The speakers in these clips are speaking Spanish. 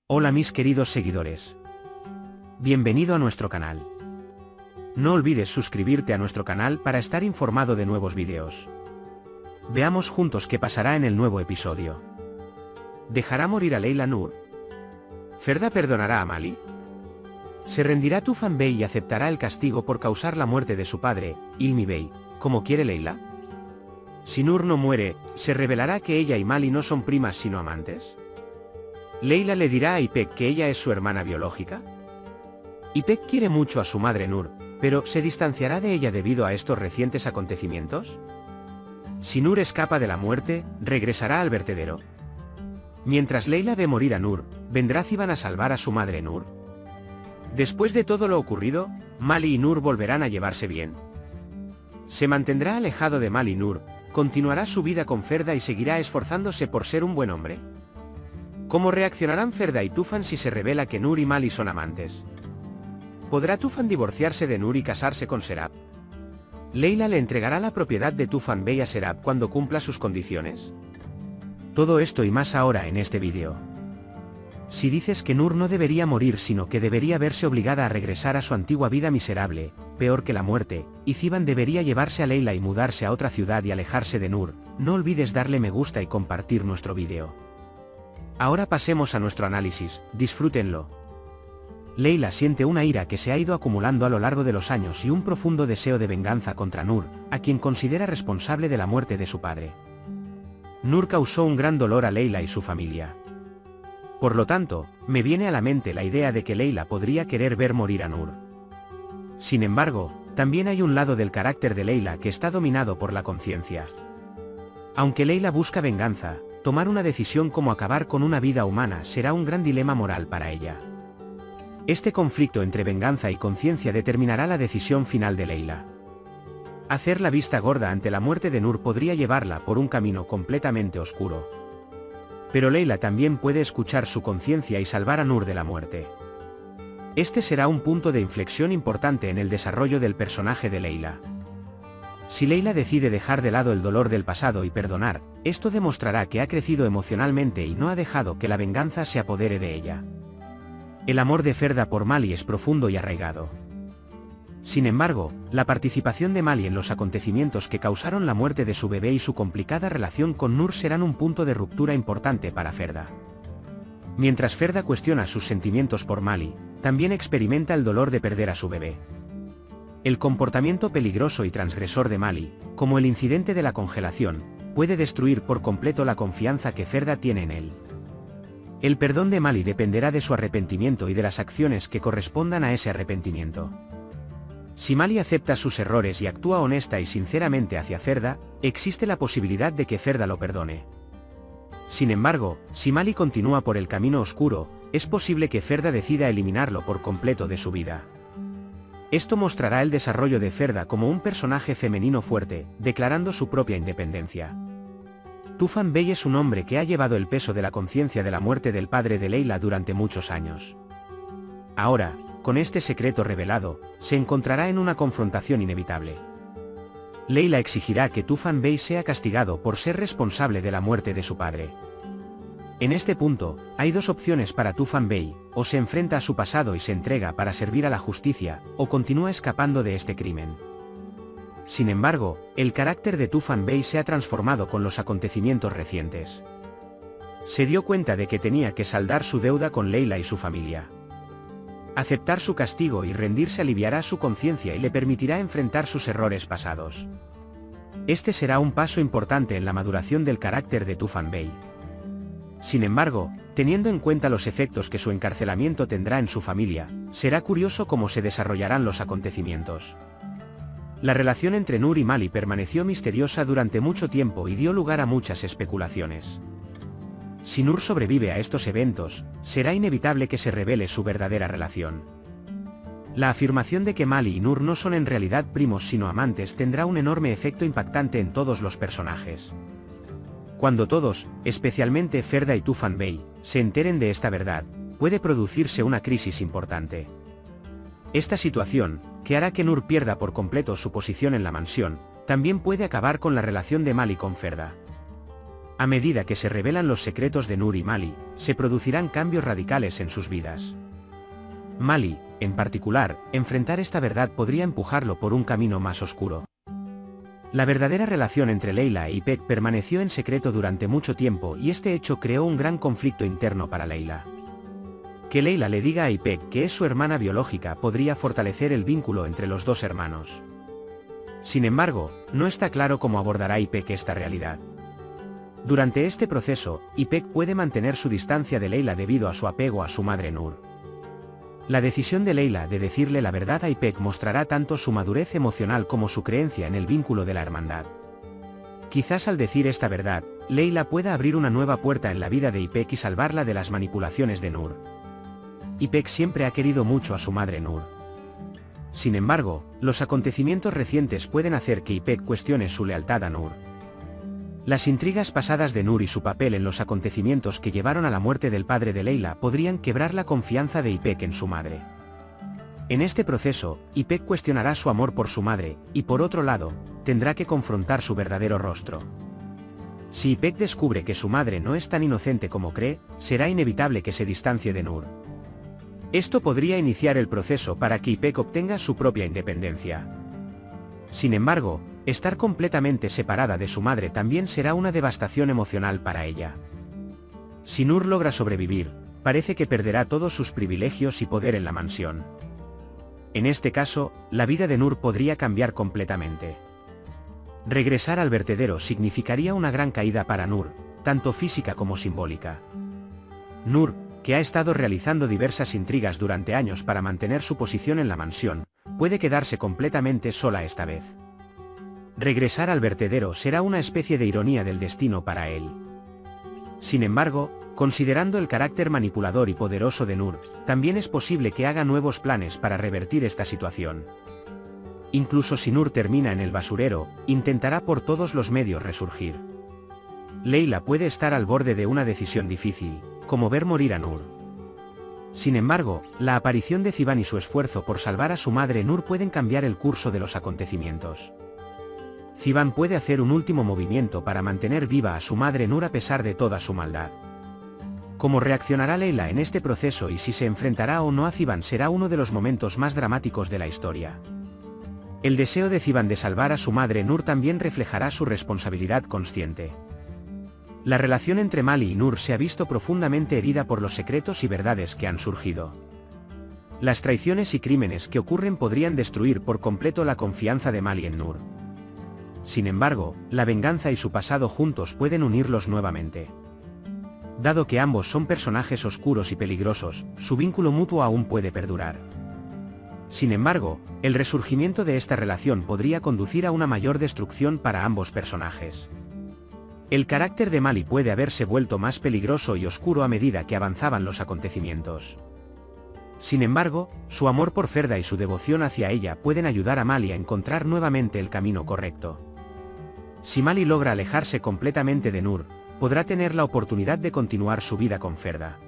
Hola mis queridos seguidores. Bienvenido a nuestro canal. No olvides suscribirte a nuestro canal para estar informado de nuevos vídeos. Veamos juntos qué pasará en el nuevo episodio. ¿Dejará morir a Layla Noor? ¿Ferda perdonará a Mali? ¿Se rendirá Tufan Bey y aceptará el castigo por causar la muerte de su padre, Ilmi Bey, como quiere Layla? Si Noor no muere, ¿se revelará que ella y Mali no son primas sino amantes? ¿Layla le dirá a Ipek que ella es su hermana biológica? Ipek quiere mucho a su madre Noor, pero ¿se distanciará de ella debido a estos recientes acontecimientos? Si Noor escapa de la muerte, ¿regresará al vertedero? Mientras Layla ve morir a Noor, ¿vendrá Ziban a salvar a su madre Noor? Después de todo lo ocurrido, Mali y Noor volverán a llevarse bien. ¿Se mantendrá alejado de Mali y Noor, continuará su vida con Ferda y seguirá esforzándose por ser un buen hombre? ¿Cómo reaccionarán Ferda y Tufan si se revela que Noor y Mali son amantes? ¿Podrá Tufan divorciarse de Noor y casarse con Serap? ¿Layla le entregará la propiedad de Tufan Bey a Serap cuando cumpla sus condiciones? Todo esto y más ahora en este vídeo. Si dices que Noor no debería morir sino que debería verse obligada a regresar a su antigua vida miserable, peor que la muerte, y Ziban debería llevarse a Layla y mudarse a otra ciudad y alejarse de Noor, no olvides darle me gusta y compartir nuestro vídeo. Ahora pasemos a nuestro análisis, disfrútenlo. Layla siente una ira que se ha ido acumulando a lo largo de los años y un profundo deseo de venganza contra Noor, a quien considera responsable de la muerte de su padre. Noor causó un gran dolor a Layla y su familia. Por lo tanto, me viene a la mente la idea de que Layla podría querer ver morir a Noor. Sin embargo, también hay un lado del carácter de Layla que está dominado por la conciencia. Aunque Layla busca venganza, tomar una decisión como acabar con una vida humana será un gran dilema moral para ella. Este conflicto entre venganza y conciencia determinará la decisión final de Layla. Hacer la vista gorda ante la muerte de Noor podría llevarla por un camino completamente oscuro. Pero Layla también puede escuchar su conciencia y salvar a Noor de la muerte. Este será un punto de inflexión importante en el desarrollo del personaje de Layla. Si Layla decide dejar de lado el dolor del pasado y perdonar, esto demostrará que ha crecido emocionalmente y no ha dejado que la venganza se apodere de ella. El amor de Ferda por Mali es profundo y arraigado. Sin embargo, la participación de Mali en los acontecimientos que causaron la muerte de su bebé y su complicada relación con Noor serán un punto de ruptura importante para Ferda. Mientras Ferda cuestiona sus sentimientos por Mali, también experimenta el dolor de perder a su bebé. El comportamiento peligroso y transgresor de Mali, como el incidente de la congelación, puede destruir por completo la confianza que Ferda tiene en él. El perdón de Mali dependerá de su arrepentimiento y de las acciones que correspondan a ese arrepentimiento. Si Mali acepta sus errores y actúa honesta y sinceramente hacia Ferda, existe la posibilidad de que Ferda lo perdone. Sin embargo, si Mali continúa por el camino oscuro, es posible que Ferda decida eliminarlo por completo de su vida. Esto mostrará el desarrollo de Ferda como un personaje femenino fuerte, declarando su propia independencia. Tufan Bey es un hombre que ha llevado el peso de la conciencia de la muerte del padre de Layla durante muchos años. Ahora, con este secreto revelado, se encontrará en una confrontación inevitable. Layla exigirá que Tufan Bey sea castigado por ser responsable de la muerte de su padre. En este punto, hay dos opciones para Tufan Bey: o se enfrenta a su pasado y se entrega para servir a la justicia, o continúa escapando de este crimen. Sin embargo, el carácter de Tufan Bey se ha transformado con los acontecimientos recientes. Se dio cuenta de que tenía que saldar su deuda con Layla y su familia. Aceptar su castigo y rendirse aliviará su conciencia y le permitirá enfrentar sus errores pasados. Este será un paso importante en la maduración del carácter de Tufan Bey. Sin embargo, teniendo en cuenta los efectos que su encarcelamiento tendrá en su familia, será curioso cómo se desarrollarán los acontecimientos. La relación entre Noor y Mali permaneció misteriosa durante mucho tiempo y dio lugar a muchas especulaciones. Si Noor sobrevive a estos eventos, será inevitable que se revele su verdadera relación. La afirmación de que Mali y Noor no son en realidad primos sino amantes tendrá un enorme efecto impactante en todos los personajes. Cuando todos, especialmente Ferda y Tufan Bey, se enteren de esta verdad, puede producirse una crisis importante. Esta situación, que hará que Noor pierda por completo su posición en la mansión, también puede acabar con la relación de Mali con Ferda. A medida que se revelan los secretos de Nur y Mali, se producirán cambios radicales en sus vidas. Mali, en particular, enfrentar esta verdad podría empujarlo por un camino más oscuro. La verdadera relación entre Layla e Ipek permaneció en secreto durante mucho tiempo y este hecho creó un gran conflicto interno para Layla. Que Layla le diga a Ipek que es su hermana biológica podría fortalecer el vínculo entre los dos hermanos. Sin embargo, no está claro cómo abordará Ipek esta realidad. Durante este proceso, Ipek puede mantener su distancia de Layla debido a su apego a su madre Nur. La decisión de Layla de decirle la verdad a Ipek mostrará tanto su madurez emocional como su creencia en el vínculo de la hermandad. Quizás al decir esta verdad, Layla pueda abrir una nueva puerta en la vida de Ipek y salvarla de las manipulaciones de Nur. Ipek siempre ha querido mucho a su madre Nur. Sin embargo, los acontecimientos recientes pueden hacer que Ipek cuestione su lealtad a Nur. Las intrigas pasadas de Nur y su papel en los acontecimientos que llevaron a la muerte del padre de Layla podrían quebrar la confianza de Ipek en su madre. En este proceso, Ipek cuestionará su amor por su madre, y por otro lado, tendrá que confrontar su verdadero rostro. Si Ipek descubre que su madre no es tan inocente como cree, será inevitable que se distancie de Nur. Esto podría iniciar el proceso para que Ipek obtenga su propia independencia. Sin embargo, estar completamente separada de su madre también será una devastación emocional para ella. Si Nur logra sobrevivir, parece que perderá todos sus privilegios y poder en la mansión. En este caso, la vida de Nur podría cambiar completamente. Regresar al vertedero significaría una gran caída para Nur, tanto física como simbólica. Nur, que ha estado realizando diversas intrigas durante años para mantener su posición en la mansión, puede quedarse completamente sola esta vez. Regresar al vertedero será una especie de ironía del destino para él. Sin embargo, considerando el carácter manipulador y poderoso de Nur, también es posible que haga nuevos planes para revertir esta situación. Incluso si Nur termina en el basurero, intentará por todos los medios resurgir. Layla puede estar al borde de una decisión difícil, como ver morir a Nur. Sin embargo, la aparición de Ziban y su esfuerzo por salvar a su madre Nur pueden cambiar el curso de los acontecimientos. Ziban puede hacer un último movimiento para mantener viva a su madre Nur a pesar de toda su maldad. Cómo reaccionará Layla en este proceso y si se enfrentará o no a Ziban será uno de los momentos más dramáticos de la historia. El deseo de Ziban de salvar a su madre Nur también reflejará su responsabilidad consciente. La relación entre Mali y Nur se ha visto profundamente herida por los secretos y verdades que han surgido. Las traiciones y crímenes que ocurren podrían destruir por completo la confianza de Mali en Nur. Sin embargo, la venganza y su pasado juntos pueden unirlos nuevamente. Dado que ambos son personajes oscuros y peligrosos, su vínculo mutuo aún puede perdurar. Sin embargo, el resurgimiento de esta relación podría conducir a una mayor destrucción para ambos personajes. El carácter de Mali puede haberse vuelto más peligroso y oscuro a medida que avanzaban los acontecimientos. Sin embargo, su amor por Ferda y su devoción hacia ella pueden ayudar a Mali a encontrar nuevamente el camino correcto. Si Mali logra alejarse completamente de Nur, podrá tener la oportunidad de continuar su vida con Ferda.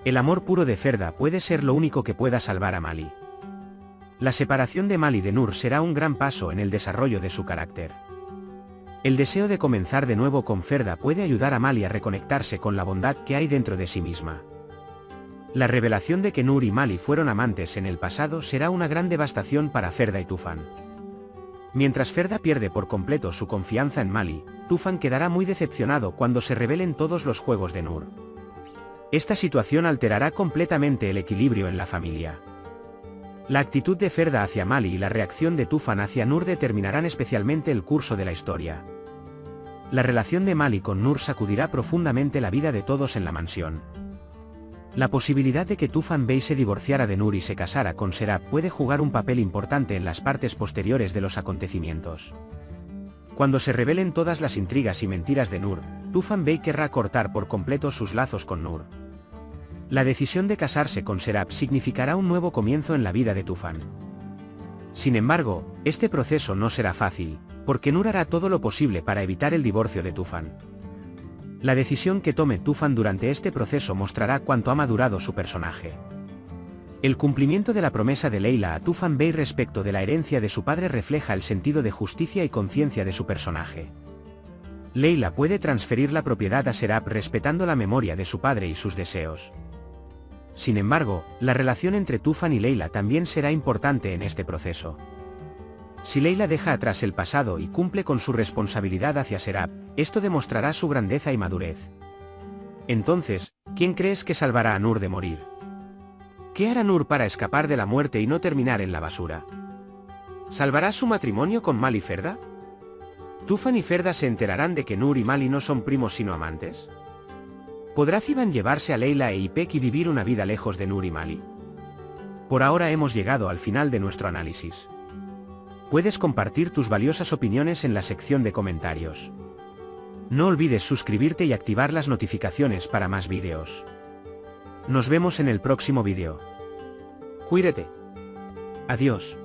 El amor puro de Ferda puede ser lo único que pueda salvar a Mali. La separación de Mali de Nur será un gran paso en el desarrollo de su carácter. El deseo de comenzar de nuevo con Ferda puede ayudar a Mali a reconectarse con la bondad que hay dentro de sí misma. La revelación de que Nur y Mali fueron amantes en el pasado será una gran devastación para Ferda y Tufan. Mientras Ferda pierde por completo su confianza en Mali, Tufan quedará muy decepcionado cuando se revelen todos los juegos de Nur. Esta situación alterará completamente el equilibrio en la familia. La actitud de Ferda hacia Mali y la reacción de Tufan hacia Nur determinarán especialmente el curso de la historia. La relación de Mali con Nur sacudirá profundamente la vida de todos en la mansión. La posibilidad de que Tufan Bey se divorciara de Nur y se casara con Serap puede jugar un papel importante en las partes posteriores de los acontecimientos. Cuando se revelen todas las intrigas y mentiras de Nur, Tufan Bey querrá cortar por completo sus lazos con Nur. La decisión de casarse con Serap significará un nuevo comienzo en la vida de Tufan. Sin embargo, este proceso no será fácil, porque Nur hará todo lo posible para evitar el divorcio de Tufan. La decisión que tome Tufan durante este proceso mostrará cuánto ha madurado su personaje. El cumplimiento de la promesa de Layla a Tufan Bey respecto de la herencia de su padre refleja el sentido de justicia y conciencia de su personaje. Leila puede transferir la propiedad a Serap respetando la memoria de su padre y sus deseos. Sin embargo, la relación entre Tufan y Leila también será importante en este proceso. Si Leila deja atrás el pasado y cumple con su responsabilidad hacia Serap, esto demostrará su grandeza y madurez. Entonces, ¿quién crees que salvará a Nur de morir? ¿Qué hará Nur para escapar de la muerte y no terminar en la basura? ¿Salvará su matrimonio con Mal y Ferda? ¿Tufan y Ferda se enterarán de que Nur y Mali no son primos sino amantes? ¿Podrá Ziban llevarse a Leila e Ipek y vivir una vida lejos de Nur y Mali? Por ahora hemos llegado al final de nuestro análisis. Puedes compartir tus valiosas opiniones en la sección de comentarios. No olvides suscribirte y activar las notificaciones para más vídeos. Nos vemos en el próximo vídeo. Cuídate. Adiós.